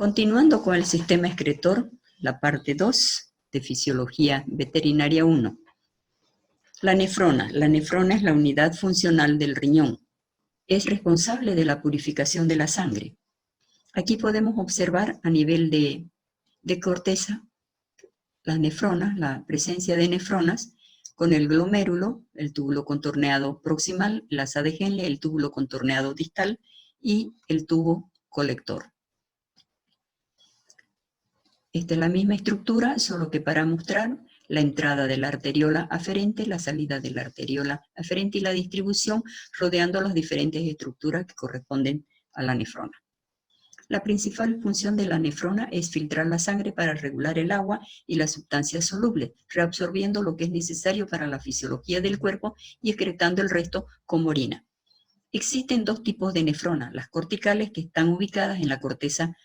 Continuando con el sistema excretor, la parte 2 de Fisiología Veterinaria 1. La nefrona. La nefrona es la unidad funcional del riñón. Es responsable de la purificación de la sangre. Aquí podemos observar a nivel de corteza las nefronas, la presencia de nefronas, con el glomérulo, el túbulo contorneado proximal, el asa de Henle, el túbulo contorneado distal y el tubo colector. Esta es la misma estructura, solo que para mostrar la entrada de la arteriola aferente, la salida de la arteriola aferente y la distribución rodeando las diferentes estructuras que corresponden a la nefrona. La principal función de la nefrona es filtrar la sangre para regular el agua y las sustancias solubles, reabsorbiendo lo que es necesario para la fisiología del cuerpo y excretando el resto como orina. Existen dos tipos de nefrona, las corticales que están ubicadas en la corteza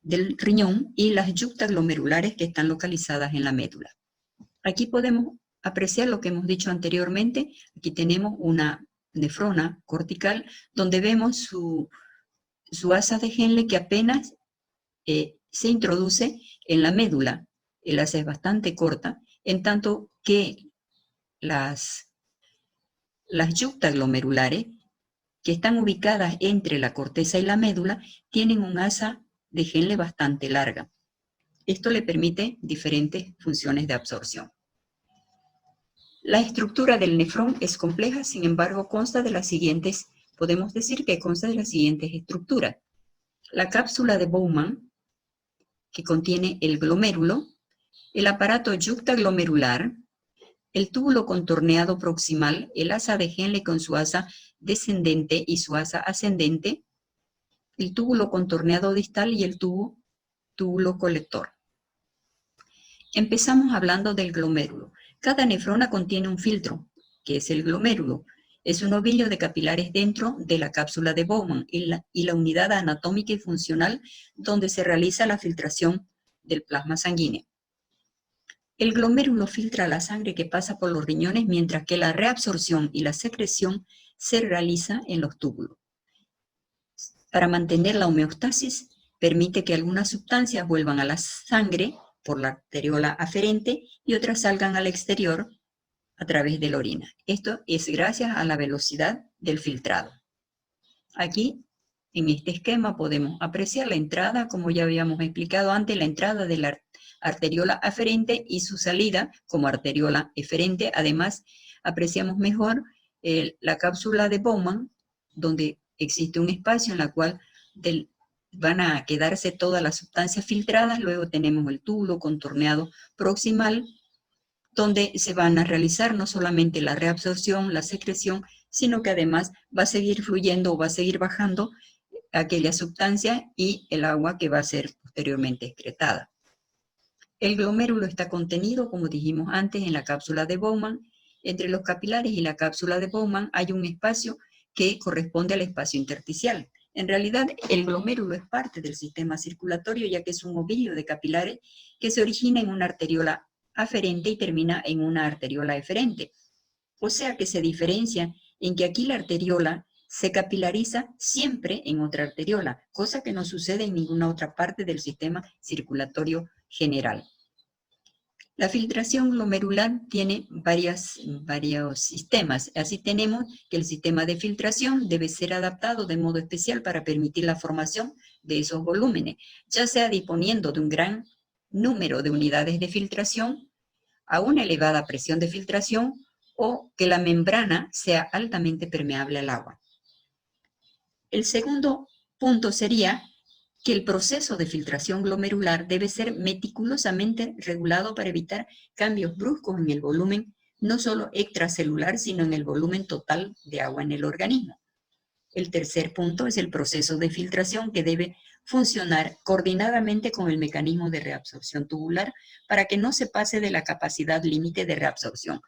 del riñón y las yuctaglomerulares que están localizadas en la médula. Aquí podemos apreciar lo que hemos dicho anteriormente. Aquí tenemos una nefrona cortical donde vemos su asa de Henle que apenas se introduce en la médula. El asa es bastante corta, en tanto que las yuctaglomerulares, que están ubicadas entre la corteza y la médula, tienen un asa de Henle bastante larga. Esto le permite diferentes funciones de absorción. La estructura del nefrón es compleja, sin embargo, podemos decir que consta de las siguientes estructuras. La cápsula de Bowman, que contiene el glomérulo, el aparato yuctaglomerular, el túbulo contorneado proximal, el asa de Henle con su asa descendente y su asa ascendente, el túbulo contorneado distal y el túbulo colector. Empezamos hablando del glomérulo. Cada nefrona contiene un filtro, que es el glomérulo. Es un ovillo de capilares dentro de la cápsula de Bowman y la unidad anatómica y funcional donde se realiza la filtración del plasma sanguíneo. El glomérulo filtra la sangre que pasa por los riñones, mientras que la reabsorción y la secreción se realiza en los túbulos. Para mantener la homeostasis, permite que algunas sustancias vuelvan a la sangre por la arteriola aferente y otras salgan al exterior a través de la orina. Esto es gracias a la velocidad del filtrado. Aquí, en este esquema, podemos apreciar la entrada, como ya habíamos explicado antes, la entrada de la arteriola aferente y su salida como arteriola eferente. Además, apreciamos mejor la cápsula de Bowman, donde existe un espacio en la cual van a quedarse todas las sustancias filtradas. Luego tenemos el túbulo contorneado proximal, donde se van a realizar no solamente la reabsorción, la secreción, sino que además va a seguir fluyendo o va a seguir bajando aquella sustancia y el agua que va a ser posteriormente excretada. El glomérulo está contenido, como dijimos antes, en la cápsula de Bowman. Entre los capilares y la cápsula de Bowman hay un espacio que corresponde al espacio intersticial. En realidad, el glomérulo es parte del sistema circulatorio, ya que es un ovillo de capilares que se origina en una arteriola aferente y termina en una arteriola eferente. O sea que se diferencia en que aquí la arteriola se capilariza siempre en otra arteriola, cosa que no sucede en ninguna otra parte del sistema circulatorio general. La filtración glomerular tiene varios sistemas. Así tenemos que el sistema de filtración debe ser adaptado de modo especial para permitir la formación de esos volúmenes, ya sea disponiendo de un gran número de unidades de filtración a una elevada presión de filtración o que la membrana sea altamente permeable al agua. El segundo punto sería que el proceso de filtración glomerular debe ser meticulosamente regulado para evitar cambios bruscos en el volumen, no solo extracelular, sino en el volumen total de agua en el organismo. El tercer punto es el proceso de filtración, que debe funcionar coordinadamente con el mecanismo de reabsorción tubular para que no se pase de la capacidad límite de reabsorción.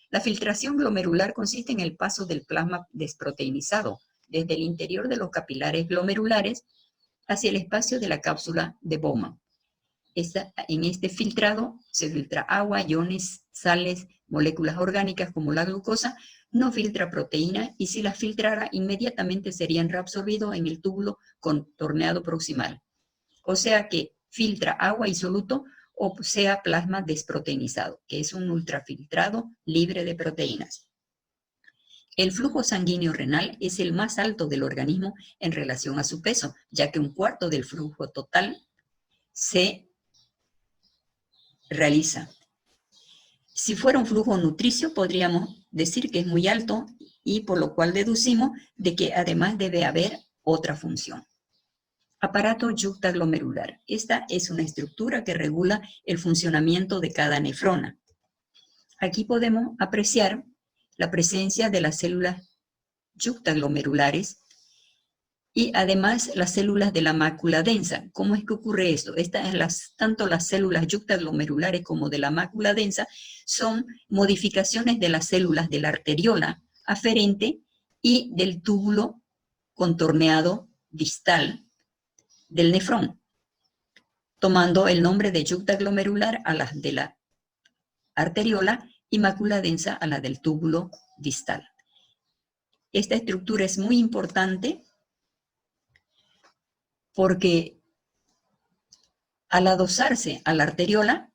La filtración glomerular consiste en el paso del plasma desproteinizado desde el interior de los capilares glomerulares hacia el espacio de la cápsula de Bowman. En este filtrado se filtra agua, iones, sales, moléculas orgánicas como la glucosa. No filtra proteína y si las filtrara inmediatamente serían reabsorbidos en el túbulo contorneado proximal. o sea que filtra agua y soluto, o sea plasma desproteinizado, que es un ultrafiltrado libre de proteínas. El flujo sanguíneo renal es el más alto del organismo en relación a su peso, ya que un cuarto del flujo total se realiza. Si fuera un flujo nutricio, podríamos decir que es muy alto y por lo cual deducimos de que además debe haber otra función. Aparato yuctaglomerular. Esta es una estructura que regula el funcionamiento de cada nefrona. Aquí podemos apreciar la presencia de las células yuctaglomerulares y además las células de la mácula densa. ¿Cómo es que ocurre esto? Tanto las células yuctaglomerulares como de la mácula densa son modificaciones de las células de la arteriola aferente y del túbulo contorneado distal del nefrón, tomando el nombre de yuctaglomerular a las de la arteriola y mácula densa a la del túbulo distal. Esta estructura es muy importante porque al adosarse a la arteriola,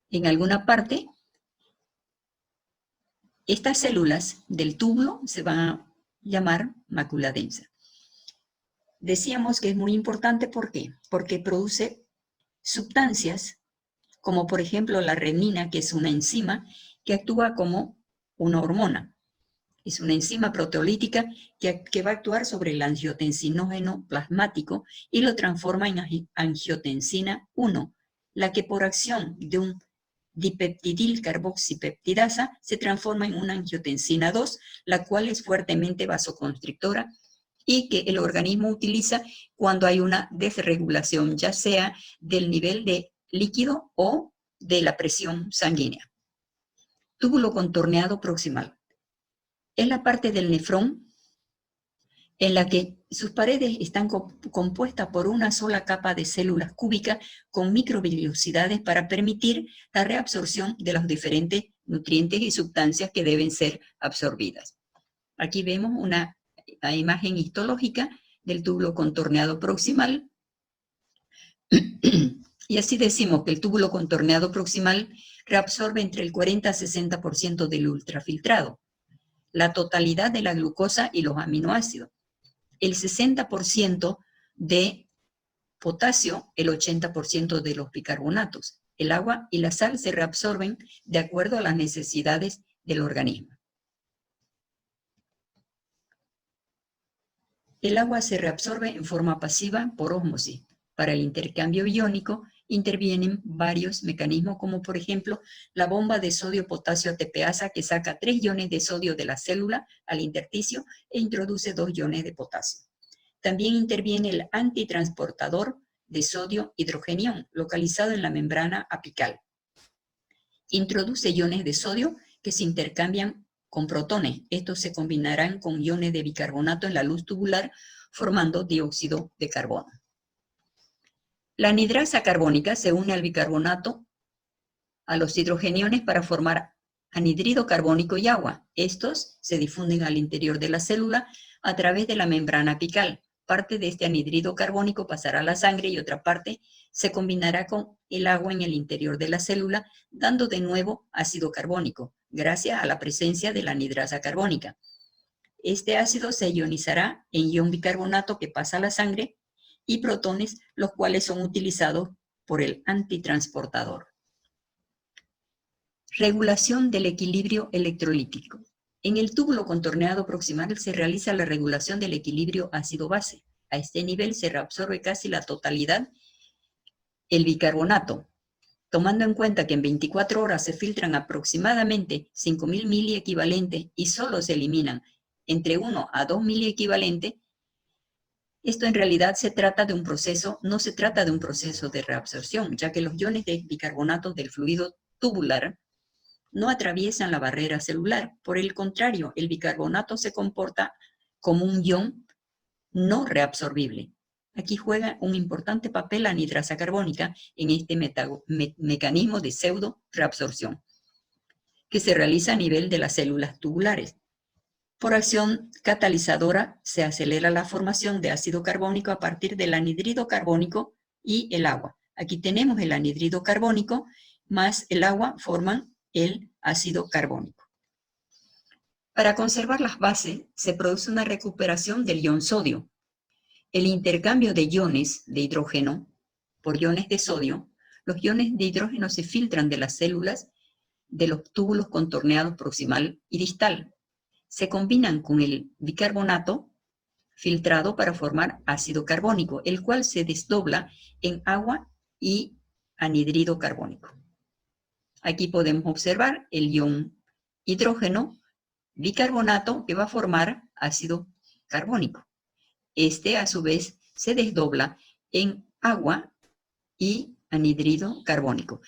en alguna parte, estas células del túbulo se van a llamar mácula densa. Decíamos que es muy importante, ¿por qué? Porque produce sustancias, como por ejemplo la renina, que es una enzima que actúa como una hormona. Es una enzima proteolítica que va a actuar sobre el angiotensinógeno plasmático y lo transforma en angiotensina 1, la que por acción de un dipeptidil carboxipeptidasa se transforma en una angiotensina 2, la cual es fuertemente vasoconstrictora y que el organismo utiliza cuando hay una desregulación, ya sea del nivel de líquido o de la presión sanguínea. Túbulo contorneado proximal. Es la parte del nefrón en la que sus paredes están compuestas por una sola capa de células cúbicas con microvellosidades para permitir la reabsorción de los diferentes nutrientes y sustancias que deben ser absorbidas. Aquí vemos una imagen histológica del túbulo contorneado proximal. Y así decimos que el túbulo contorneado proximal reabsorbe entre el 40 a 60% del ultrafiltrado, la totalidad de la glucosa y los aminoácidos, el 60% de potasio, el 80% de los bicarbonatos. El agua y la sal se reabsorben de acuerdo a las necesidades del organismo. El agua se reabsorbe en forma pasiva por ósmosis. Para el intercambio iónico intervienen varios mecanismos, como por ejemplo la bomba de sodio-potasio ATPasa, que saca 3 iones de sodio de la célula al intersticio e introduce 2 iones de potasio. También interviene el antitransportador de sodio-hidrogenión, localizado en la membrana apical. Introduce iones de sodio que se intercambian con protones. Estos se combinarán con iones de bicarbonato en la luz tubular, formando dióxido de carbono. La anhidrasa carbónica se une al bicarbonato a los hidrogeniones para formar anhidrido carbónico y agua. Estos se difunden al interior de la célula a través de la membrana apical. Parte de este anhidrido carbónico pasará a la sangre y otra parte se combinará con el agua en el interior de la célula, dando de nuevo ácido carbónico, gracias a la presencia de la anhidrasa carbónica. Este ácido se ionizará en ion bicarbonato que pasa a la sangre y protones, los cuales son utilizados por el antitransportador. Regulación del equilibrio electrolítico. En el túbulo contorneado proximal se realiza la regulación del equilibrio ácido-base. A este nivel se reabsorbe casi la totalidad el bicarbonato, tomando en cuenta que en 24 horas se filtran aproximadamente 5.000 miliequivalentes y solo se eliminan entre 1 a 2 miliequivalentes. Esto en realidad no se trata de un proceso de reabsorción, ya que los iones de bicarbonato del fluido tubular no atraviesan la barrera celular. Por el contrario, el bicarbonato se comporta como un ion no reabsorbible. Aquí juega un importante papel la anhidrasa carbónica en este mecanismo de pseudo-reabsorción, que se realiza a nivel de las células tubulares. Por acción catalizadora se acelera la formación de ácido carbónico a partir del anhidrido carbónico y el agua. Aquí tenemos el anhidrido carbónico más el agua forman el ácido carbónico. Para conservar las bases se produce una recuperación del ion sodio. El intercambio de iones de hidrógeno por iones de sodio, los iones de hidrógeno se filtran de las células de los túbulos contorneados proximal y distal. Se combinan con el bicarbonato filtrado para formar ácido carbónico, el cual se desdobla en agua y anhidrido carbónico. Aquí podemos observar el ion hidrógeno bicarbonato que va a formar ácido carbónico. Este, a su vez, se desdobla en agua y anhidrido carbónico.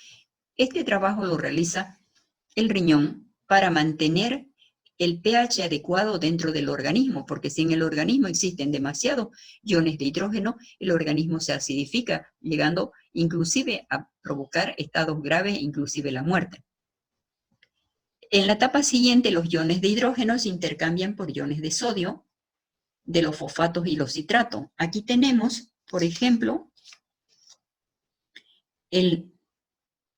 Este trabajo lo realiza el riñón para mantener el pH adecuado dentro del organismo, porque si en el organismo existen demasiados iones de hidrógeno, el organismo se acidifica, llegando inclusive a provocar estados graves, inclusive la muerte. En la etapa siguiente, los iones de hidrógeno se intercambian por iones de sodio, de los fosfatos y los citratos. Aquí tenemos, por ejemplo, el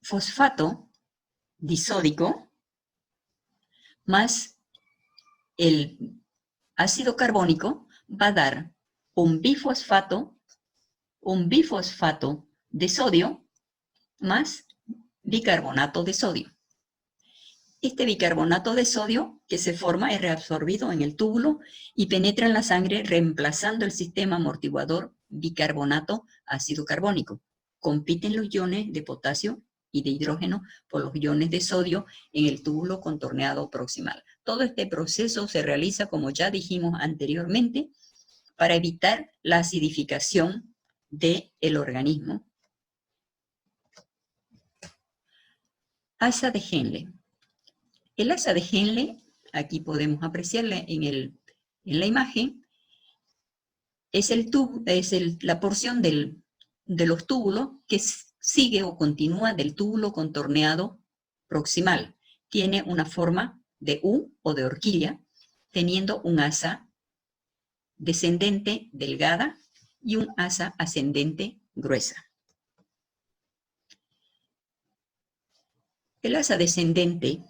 fosfato disódico más el ácido carbónico va a dar un bifosfato de sodio más bicarbonato de sodio. Este bicarbonato de sodio que se forma es reabsorbido en el túbulo y penetra en la sangre reemplazando el sistema amortiguador bicarbonato ácido carbónico. Compiten los iones de potasio y de hidrógeno por los iones de sodio en el túbulo contorneado proximal. Todo este proceso se realiza, como ya dijimos anteriormente, para evitar la acidificación del organismo. Asa de Henle. El asa de Henle, aquí podemos apreciarla en la imagen, es la porción de los túbulos que sigue o continúa del túbulo contorneado proximal. Tiene una forma de U o de horquilla, teniendo un asa descendente delgada y un asa ascendente gruesa. El asa descendente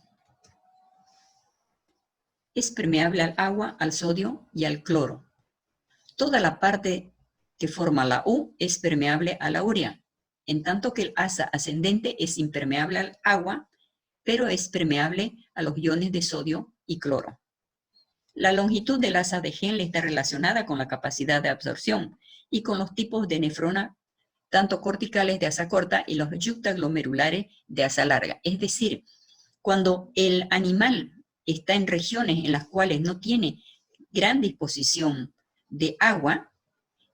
es permeable al agua, al sodio y al cloro. Toda la parte que forma la U es permeable a la urea, en tanto que el asa ascendente es impermeable al agua, pero es permeable a los iones de sodio y cloro. La longitud del asa de Henle está relacionada con la capacidad de absorción y con los tipos de nefrona, tanto corticales de asa corta y los yuctaglomerulares de asa larga. Es decir, cuando el animal está en regiones en las cuales no tiene gran disposición de agua,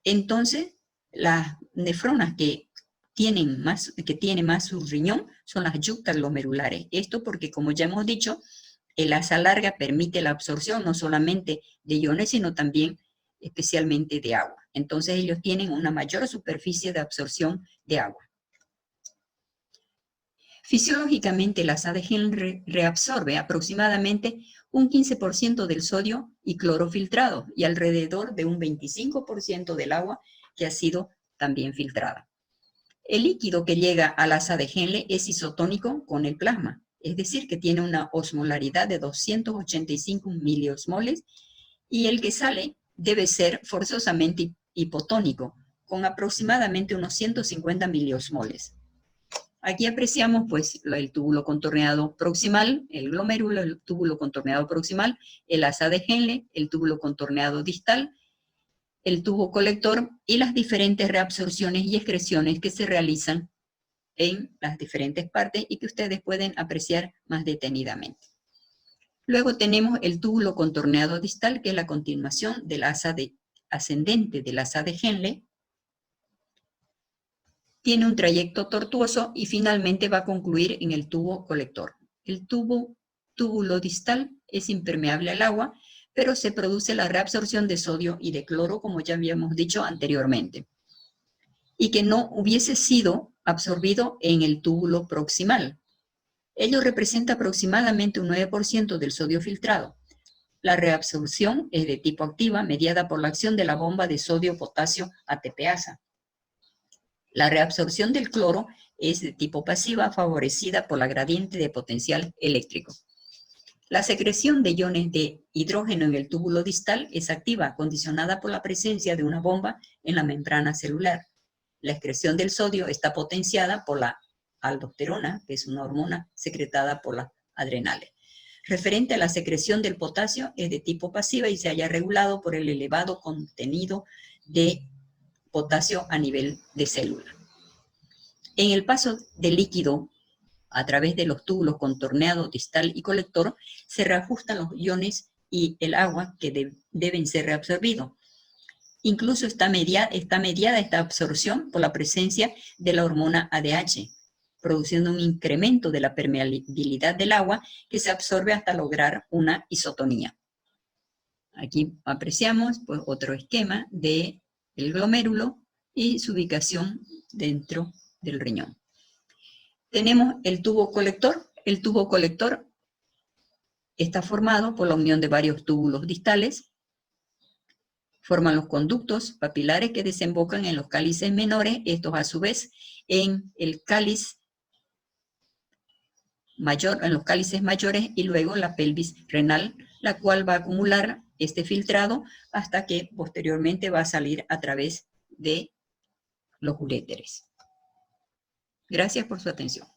entonces las nefronas que tienen más su riñón son las yuctaglomerulares. Esto porque, como ya hemos dicho, el asa larga permite la absorción no solamente de iones, sino también especialmente de agua. Entonces ellos tienen una mayor superficie de absorción de agua. Fisiológicamente, el asa de Henle reabsorbe aproximadamente un 15% del sodio y cloro filtrado y alrededor de un 25% del agua que ha sido también filtrada. El líquido que llega al asa de Henle es isotónico con el plasma, es decir, que tiene una osmolaridad de 285 miliosmoles y el que sale debe ser forzosamente hipotónico, con aproximadamente unos 150 miliosmoles. Aquí apreciamos pues el túbulo contorneado proximal, el glomérulo, el túbulo contorneado proximal, el asa de Henle, el túbulo contorneado distal, el tubo colector y las diferentes reabsorciones y excreciones que se realizan en las diferentes partes y que ustedes pueden apreciar más detenidamente. Luego tenemos el túbulo contorneado distal, que es la continuación del asa ascendente del asa de Henle. Tiene un trayecto tortuoso y finalmente va a concluir en el tubo colector. El túbulo distal es impermeable al agua, pero se produce la reabsorción de sodio y de cloro, como ya habíamos dicho anteriormente, y que no hubiese sido absorbido en el túbulo proximal. Ello representa aproximadamente un 9% del sodio filtrado. La reabsorción es de tipo activa, mediada por la acción de la bomba de sodio-potasio ATPasa. La reabsorción del cloro es de tipo pasiva, favorecida por la gradiente de potencial eléctrico. La secreción de iones de hidrógeno en el túbulo distal es activa, condicionada por la presencia de una bomba en la membrana celular. La excreción del sodio está potenciada por la aldosterona, que es una hormona secretada por las adrenales. Referente a la secreción del potasio, es de tipo pasiva y se halla regulado por el elevado contenido de potasio a nivel de célula. En el paso del líquido a través de los túbulos contorneados distal y colector, se reajustan los iones y el agua que deben ser reabsorbidos. Incluso está mediada esta absorción por la presencia de la hormona ADH, produciendo un incremento de la permeabilidad del agua que se absorbe hasta lograr una isotonía. Aquí apreciamos pues, otro esquema del glomérulo y su ubicación dentro del riñón. Tenemos el tubo colector. El tubo colector está formado por la unión de varios túbulos distales. Forman los conductos papilares que desembocan en los cálices menores, estos a su vez en el cáliz mayor, en los cálices mayores, y luego la pelvis renal, la cual va a acumular este filtrado hasta que posteriormente va a salir a través de los uréteres. Gracias por su atención.